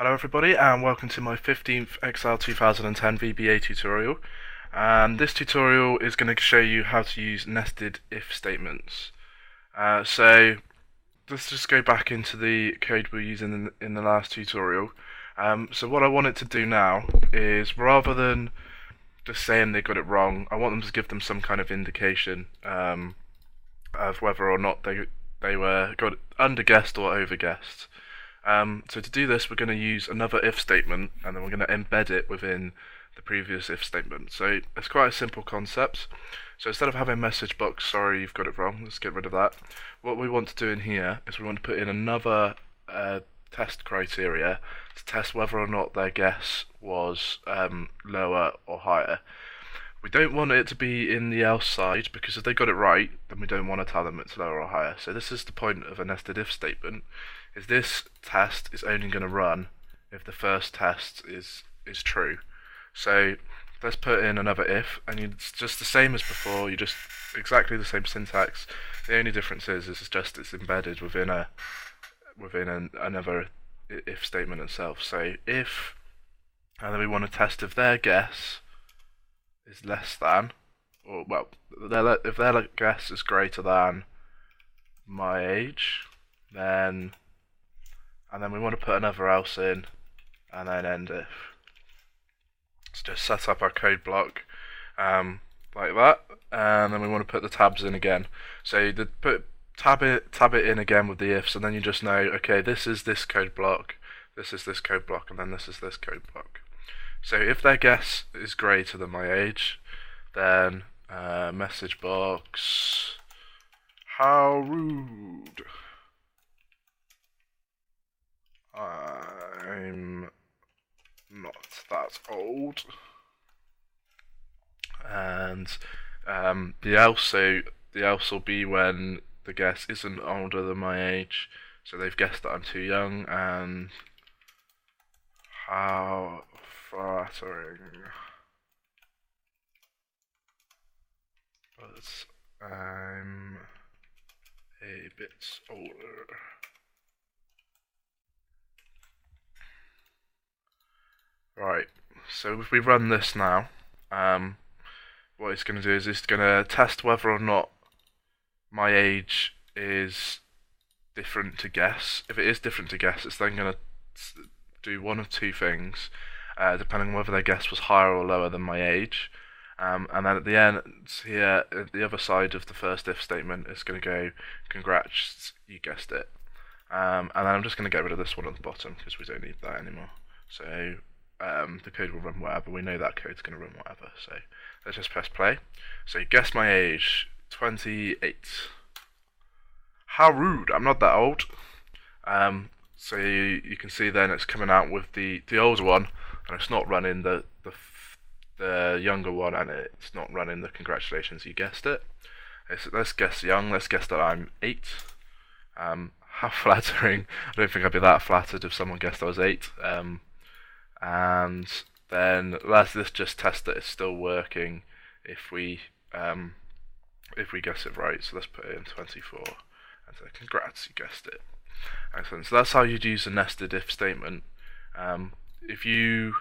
Hello everybody and welcome to my 15th Excel 2010 VBA tutorial. This tutorial is going to show you how to use nested if statements. So let's just go back into the code we were using in the last tutorial. So what I want it to do now is, rather than just saying they got it wrong, I want them to give them some kind of indication of whether or not they were got underguessed or overguessed. So to do this, we're going to use another if statement, and then we're going to embed it within the previous if statement. So it's quite a simple concept. So instead of having a message box, sorry you've got it wrong, let's get rid of that. What we want to do in here is we want to put in another test criteria to test whether or not their guess was lower or higher. We don't want it to be in the else side, because if they got it right, then we don't want to tell them it's lower or higher. So this is the point of a nested if statement, is this test is only going to run if the first test is true. So let's put in another if, and it's just the same as before, you just exactly the same syntax. The only difference is it's embedded within another if statement itself. So if, and then we want to test if their guess is less than, or well, if their guess is greater than my age, then, and then we want to put another else in, and then end if. Let's just set up our code block like that, and then we want to put the tabs in again. So tab it in again with the ifs, and then you just know, okay, this is this code block, this is this code block, and then this is this code block. So if their guess is greater than my age, then message box, how rude, I'm not that old. And the else will be when the guess isn't older than my age, so they've guessed that I'm too young, and how flattering, but I'm a bit older. Right, so if we run this now, what it's going to do is it's going to test whether or not my age is different to guess. If it is different to guess, it's then going to do one of two things, depending on whether their guess was higher or lower than my age. And then at the end here, at the other side of the first if statement, it's going to go, congrats, you guessed it. And then I'm just going to get rid of this one at the bottom, because we don't need that anymore. So the code will run whatever, we know that code's going to run whatever. So let's just press play. So guess my age, 28. How rude, I'm not that old. So you can see then it's coming out with the older one, and it's not running the younger one, and it's not running the congratulations, you guessed it. Let's guess young, let's guess that I'm 8. How flattering, I don't think I'd be that flattered if someone guessed I was 8. And then let's just test that it's still working if we guess it right. So let's put it in 24 and say congrats, you guessed it. Excellent. So that's how you'd use a nested if statement. If you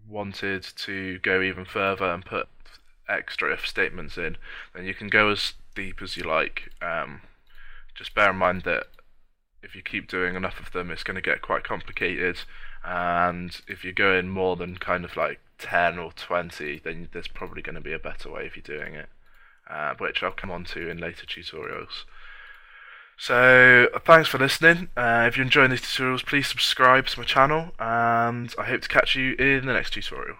wanted to go even further and put extra if statements in, then you can go as deep as you like. Just bear in mind that if you keep doing enough of them, it's going to get quite complicated, and if you're going more than kind of like 10 or 20, then there's probably going to be a better way if you're doing it, which I'll come on to in later tutorials. So thanks for listening. If you're enjoying these tutorials, please subscribe to my channel, and I hope to catch you in the next tutorial.